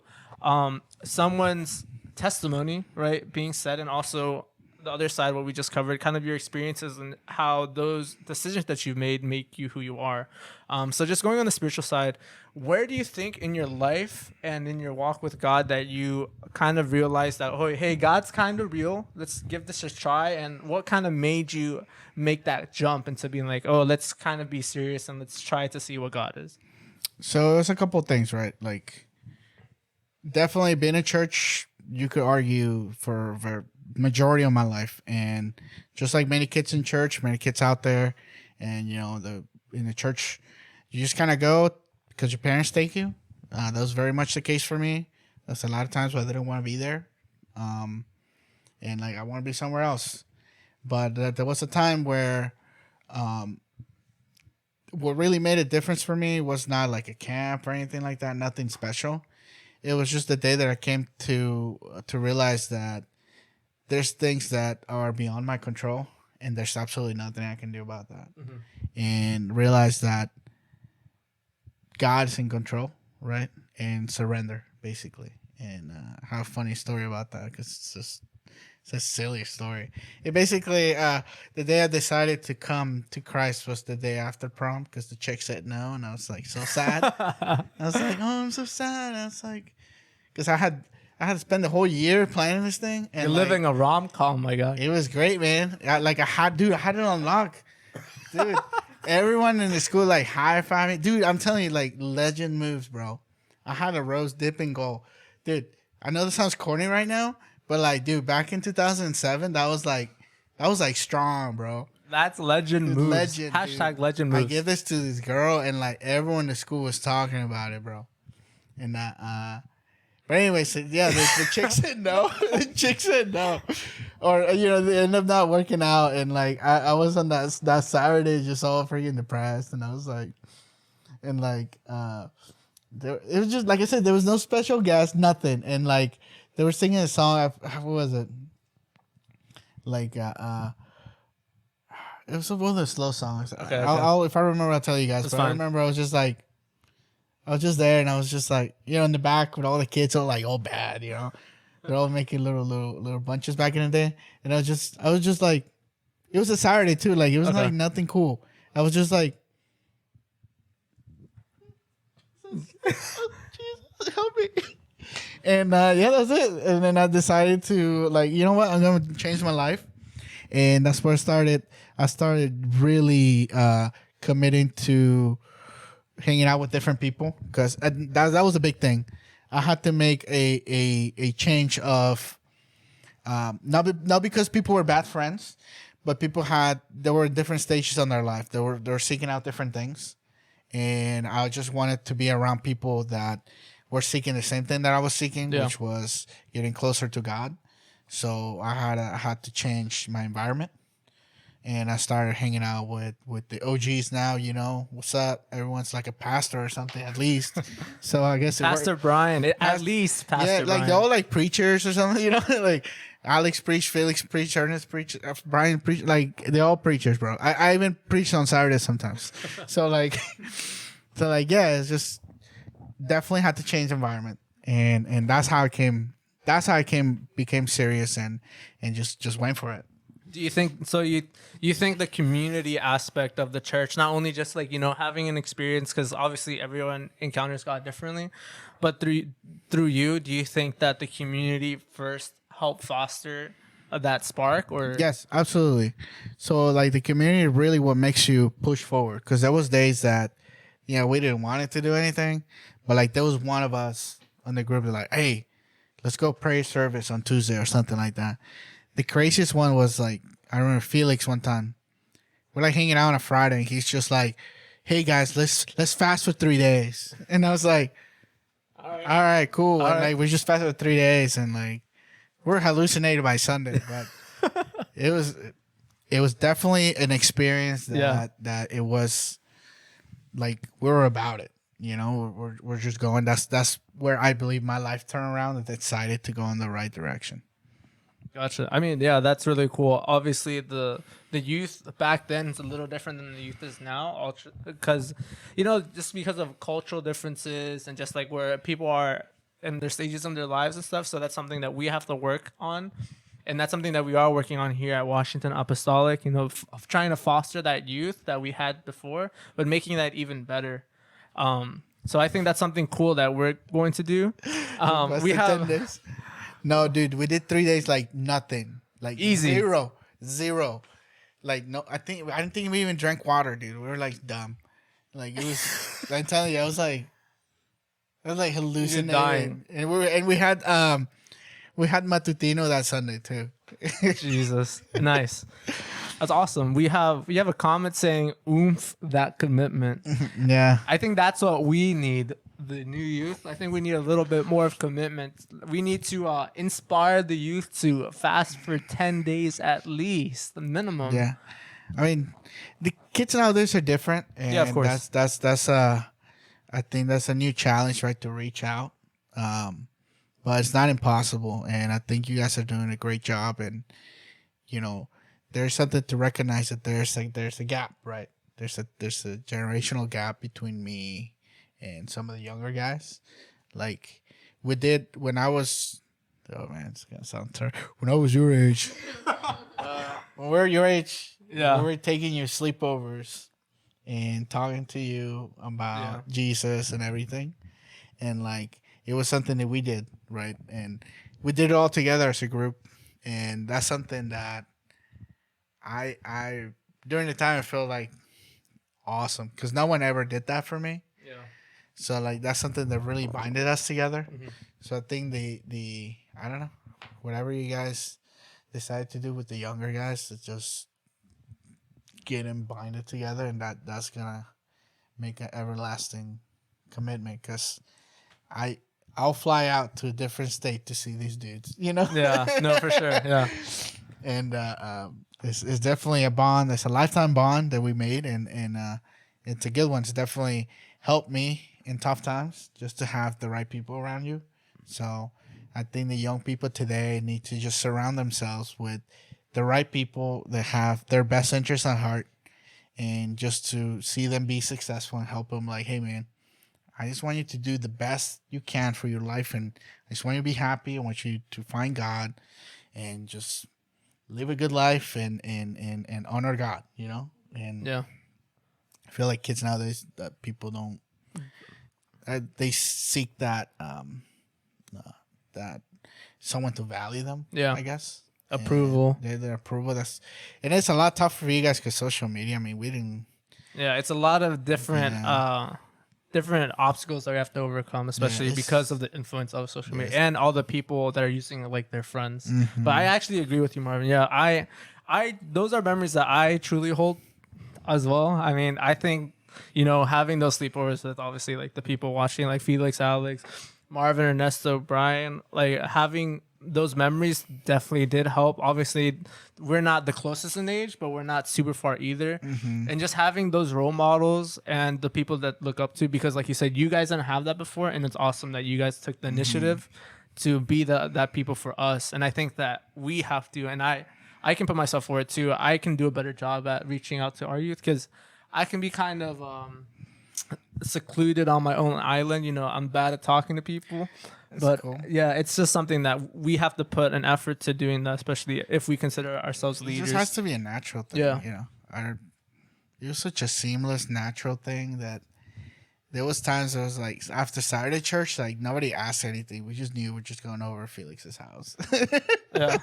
someone's testimony, right, being said, and also the other side, what we just covered, kind of your experiences and how those decisions that you've made make you who you are. So just going on the spiritual side, where do you think in your life and in your walk with God that you kind of realized that, oh, hey, God's kind of real. Let's give this a try. And what kind of made you make that jump into being like, oh, let's kind of be serious and let's try to see what God is? So there's a couple of things, right? Like, definitely being in church, you could argue for majority of my life, and just like many kids in church, many kids out there, and in the church, you just kind of go because your parents take you. That was very much the case for me. That's a lot of times where I didn't want to be there, and like I want to be somewhere else. But there was a time where, what really made a difference for me was not like a camp or anything like that. Nothing special. It was just the day that I came to realize that there's things that are beyond my control, and there's absolutely nothing I can do about that. Mm-hmm. And realize that God's in control, right? And surrender, basically. And I have a funny story about that because it's a silly story. It basically, the day I decided to come to Christ was the day after prom because the chick said no, and I was like so sad. I was like, oh, I'm so sad. I was like, because I had to spend the whole year planning this thing. And you're living a rom-com, my God. It was great, man. I had it on lock, dude. Everyone in the school like high-fived me, dude. I'm telling you, like legend moves, bro. I had a rose dipping goal, dude. I know this sounds corny right now, but like, dude, back in 2007, that was like strong, bro. That's legend moves. Legend, Hashtag dude. legend moves. I give this to this girl, and like everyone in the school was talking about it, bro. And but anyway, so yeah, the chick said no. The chick said no, or they ended up not working out, and like I was on that Saturday just all freaking depressed, and I was like, and like it was just like I said, there was no special guest, nothing, and like they were singing a song. What was it? Like it was one of the slow songs. Okay, I'll if I remember, I'll tell you guys. That's but fine. I remember I was just there, and I was just like, in the back with all the kids, all like all bad, they're all making little bunches back in the day, and I was just like, it was a Saturday too, like it was like nothing cool. I was just like, Jesus, help me. And yeah, that's it. And then I decided to like, you know what? I'm gonna change my life, and that's where I started really committing to hanging out with different people, because that was a big thing. I had to make a change of not because people were bad friends, but they were in different stages on their life. They were seeking out different things, and I just wanted to be around people that were seeking the same thing that I was seeking, which was getting closer to God. So I had to change my environment, and I started hanging out with the OGs now. What's up? Everyone's like a pastor or something at least. So I guess Pastor Brian, at least Pastor Brian. Yeah, like they're all like preachers or something. Like Alex preached, Felix preached, Ernest preached, Brian preached. Like they're all preachers, bro. I even preached on Saturdays sometimes. So like yeah, it's just definitely had to change environment, and that's how I came. That's how I became serious and just went for it. Do you think so? You think the community aspect of the church, not only just like having an experience, because obviously everyone encounters God differently, but through you, do you think that the community first helped foster that spark? Or yes, absolutely. So like the community really what makes you push forward, because there was days that we didn't want it to do anything, but like there was one of us on the group that like, hey, let's go pray service on Tuesday or something like that. The craziest one was like, I remember Felix one time. We're like hanging out on a Friday, and he's just like, "Hey guys, let's fast for 3 days." And I was like, "All right, cool." And like we just fasted for 3 days, and like we're hallucinated by Sunday, but it was definitely an experience that it was like we were about it. We're just going. That's where I believe my life turned around and decided to go in the right direction. Gotcha. I mean, yeah, that's really cool. Obviously, the youth back then is a little different than the youth is now, because just because of cultural differences and just like where people are in their stages of their lives and stuff. So that's something that we have to work on. And that's something that we are working on here at Washington Apostolic, of trying to foster that youth that we had before, but making that even better. So I think that's something cool that we're going to do. We have 10 days. No, dude, we did 3 days like nothing, like Easy. zero. Like no, I didn't think we even drank water, dude. We were like dumb. Like it was. I'm telling you, I was like hallucinating, dying. and we had matutino that Sunday too. Jesus, nice. That's awesome. We have a comment saying oomph that commitment. Yeah. I think that's what we need, the new youth. I think we need a little bit more of commitment. We need to inspire the youth to fast for 10 days at least, the minimum. Yeah. I mean, the kids nowadays are different, and Yeah, of course. That's I think that's a new challenge, right? To reach out, but it's not impossible, and I think you guys are doing a great job. And there's something to recognize that there's a gap, right? There's a generational gap between me and some of the younger guys. Like we did when I was. Oh man, it's gonna sound terrible. When I was your age, when we were your age. Yeah. We were taking your sleepovers and talking to you about Jesus and everything. And like it was something that we did, right? And we did it all together as a group. And that's something that I during the time I felt like awesome because no one ever did that for me. Yeah. So like that's something that really binded us together. Mm-hmm. So I think the I don't know, whatever you guys decide to do with the younger guys, it's just get them binded together, and that's gonna make an everlasting commitment. Because I'll fly out to a different state to see these dudes. Yeah. No, for sure. Yeah. And it's definitely a bond. It's a lifetime bond that we made, and it's a good one. It's definitely helped me in tough times just to have the right people around you. So I think the young people today need to just surround themselves with the right people that have their best interests at heart, and just to see them be successful and help them. Like, hey man, I just want you to do the best you can for your life, and I just want you to be happy. I want you to find God and just live a good life and honor God, And Yeah. I feel like kids nowadays, that people don't, they seek that that someone to value them. Yeah. I guess. Approval. Their approval. And it's a lot tougher for you guys because social media. I mean, we didn't. Yeah, it's a lot of different different obstacles that we have to overcome, especially because of the influence of social media and all the people that are using it like their friends. Mm-hmm. But I actually agree with you, Marvin. Yeah, I those are memories that I truly hold as well. I mean, I think having those sleepovers with obviously like the people watching, like Felix, Alex, Marvin, Ernesto, Brian, like having those memories definitely did help. Obviously, we're not the closest in age, but we're not super far either. Mm-hmm. And just having those role models and the people that look up to, because like you said, you guys didn't have that before, and it's awesome that you guys took the initiative to be that people for us. And I think that we have to, and I can put myself for it too. I can do a better job at reaching out to our youth, because I can be kind of secluded on my own island. I'm bad at talking to people. But cool. Yeah, it's just something that we have to put an effort to doing that, especially if we consider ourselves leaders. It just has to be a natural thing. Yeah. It was such a seamless, natural thing that there was times it was like after Saturday church, like nobody asked anything. We just knew we're just going over to Felix's house. Yeah.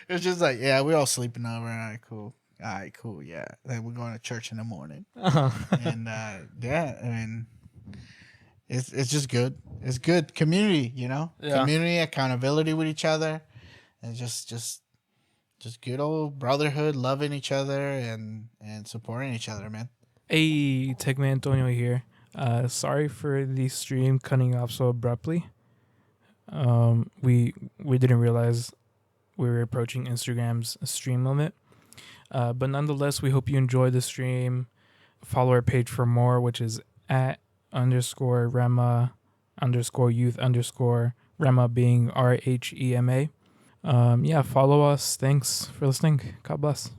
It was just like, yeah, we're all sleeping over. All right, cool. Yeah. Then we're going to church in the morning. Uh-huh. And I mean, it's just good. It's good community, community, accountability with each other, and just good old brotherhood, loving each other and supporting each other, man. Hey, Techman Antonio here. Sorry for the stream cutting off so abruptly. We didn't realize we were approaching Instagram's stream limit. But nonetheless, we hope you enjoyed the stream. Follow our page for more, which is @_Rema _youth Rema being RHEMA. Follow us. Thanks for listening. God bless.